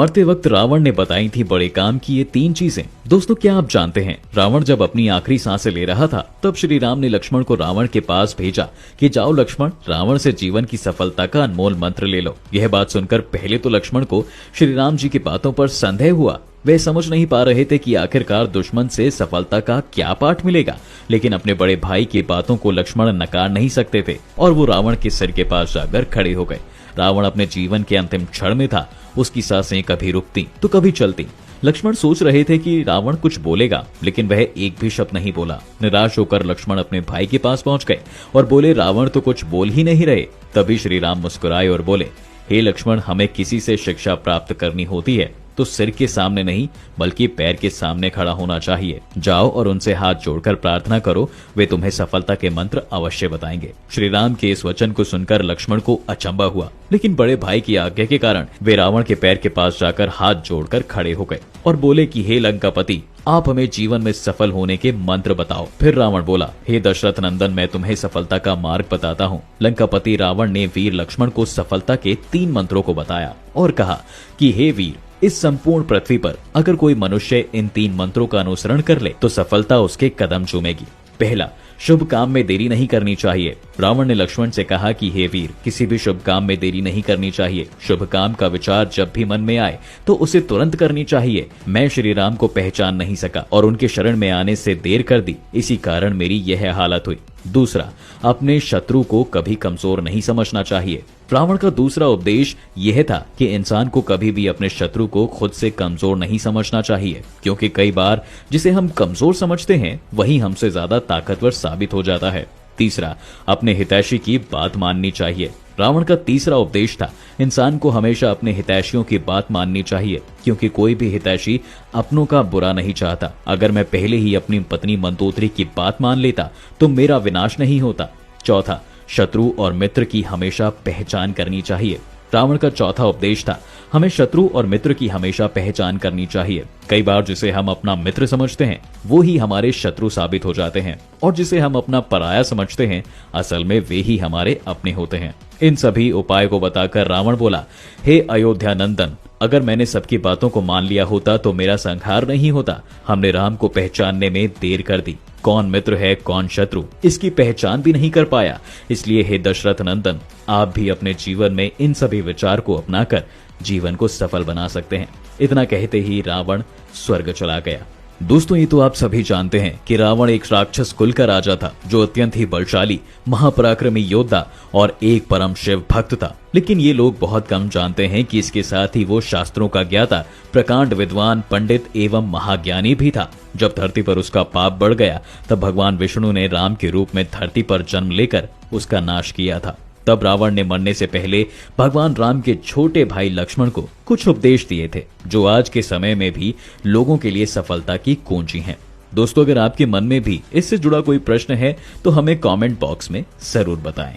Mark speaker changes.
Speaker 1: मरते वक्त रावण ने बताई थी बड़े काम की ये 3 चीजें। दोस्तों, क्या आप जानते हैं रावण जब अपनी आखिरी सांसें ले रहा था तब श्री राम ने लक्ष्मण को रावण के पास भेजा कि जाओ लक्ष्मण, रावण से जीवन की सफलता का अनमोल मंत्र ले लो। यह बात सुनकर पहले तो लक्ष्मण को श्री राम जी की बातों पर संदेह हुआ। वे समझ नहीं पा रहे थे कि आखिरकार दुश्मन से सफलता का क्या पाठ मिलेगा, लेकिन अपने बड़े भाई की बातों को लक्ष्मण नकार नहीं सकते थे और वो रावण के सिर के पास जाकर खड़े हो गए। रावण अपने जीवन के अंतिम क्षण में था, उसकी सांसें कभी रुकती तो कभी चलती। लक्ष्मण सोच रहे थे कि रावण कुछ बोलेगा, लेकिन वह एक भी शब्द नहीं बोला। निराश होकर लक्ष्मण अपने भाई के पास पहुंच गए और बोले, रावण तो कुछ बोल ही नहीं रहे। तभी श्री राम मुस्कुराए और बोले, हे लक्ष्मण, हमें किसी से शिक्षा प्राप्त करनी होती है तो सिर के सामने नहीं बल्कि पैर के सामने खड़ा होना चाहिए। जाओ और उनसे हाथ जोड़कर प्रार्थना करो, वे तुम्हें सफलता के मंत्र अवश्य बताएंगे। श्री राम के इस वचन को सुनकर लक्ष्मण को अचंभा हुआ, लेकिन बड़े भाई की आज्ञा के कारण वे रावण के पैर के पास जाकर हाथ जोड़कर खड़े हो गए और बोले कि हे लंकापति, आप हमें जीवन में सफल होने के मंत्र बताओ। फिर रावण बोला, हे दशरथ नंदन, मैं तुम्हें सफलता का मार्ग बताता हूँ। लंकापति रावण ने वीर लक्ष्मण को सफलता के 3 मंत्रों को बताया और कहा कि हे वीर, इस संपूर्ण पृथ्वी पर अगर कोई मनुष्य इन 3 मंत्रों का अनुसरण कर ले तो सफलता उसके कदम चूमेगी। पहला, शुभ काम में देरी नहीं करनी चाहिए। रावण ने लक्ष्मण से कहा कि हे वीर, किसी भी शुभ काम में देरी नहीं करनी चाहिए। शुभ काम का विचार जब भी मन में आए तो उसे तुरंत करनी चाहिए। मैं श्री राम को पहचान नहीं सका और उनके शरण में आने से देर कर दी, इसी कारण मेरी यह हालत हुई। दूसरा, अपने शत्रु को कभी कमजोर नहीं समझना चाहिए। रावण का दूसरा उपदेश यह था कि इंसान को कभी भी अपने शत्रु को खुद से कमजोर नहीं समझना चाहिए, क्योंकि कई बार जिसे हम कमजोर समझते हैं वही हमसे ज्यादा ताकतवर साबित हो जाता है। तीसरा, अपने हितैषी की बात माननी चाहिए। रावण का तीसरा उपदेश था, इंसान को हमेशा अपने हितैषियों की बात माननी चाहिए, क्योंकि कोई भी हितैषी अपनों का बुरा नहीं चाहता। अगर मैं पहले ही अपनी पत्नी मंदोदरी की बात मान लेता तो मेरा विनाश नहीं होता। चौथा, शत्रु और मित्र की हमेशा पहचान करनी चाहिए। रावण का चौथा उपदेश था, हमें शत्रु और मित्र की हमेशा पहचान करनी चाहिए। कई बार जिसे हम अपना मित्र समझते हैं वो ही हमारे शत्रु साबित हो जाते हैं, और जिसे हम अपना पराया समझते हैं असल में वे ही हमारे अपने होते हैं। इन सभी उपाय को बताकर रावण बोला, हे अयोध्या नंदन, अगर मैंने सबकी बातों को मान लिया होता तो मेरा संहार नहीं होता। हमने राम को पहचानने में देर कर दी। कौन मित्र है कौन शत्रु इसकी पहचान भी नहीं कर पाया। इसलिए हे दशरथ नंदन, आप भी अपने जीवन में इन सभी विचार को अपनाकर जीवन को सफल बना सकते हैं। इतना कहते ही रावण स्वर्ग चला गया। दोस्तों, ये तो आप सभी जानते हैं कि रावण एक राक्षस कुल का राजा था जो अत्यंत ही बलशाली, महापराक्रमी योद्धा और एक परम शिव भक्त था। लेकिन ये लोग बहुत कम जानते हैं कि इसके साथ ही वो शास्त्रों का ज्ञाता, प्रकांड विद्वान, पंडित एवं महाज्ञानी भी था। जब धरती पर उसका पाप बढ़ गया तब भगवान विष्णु ने राम के रूप में धरती पर जन्म लेकर उसका नाश किया था। तब रावण ने मरने से पहले भगवान राम के छोटे भाई लक्ष्मण को कुछ उपदेश दिए थे, जो आज के समय में भी लोगों के लिए सफलता की कुंजी हैं। दोस्तों, अगर आपके मन में भी इससे जुड़ा कोई प्रश्न है तो हमें कमेंट बॉक्स में जरूर बताएं।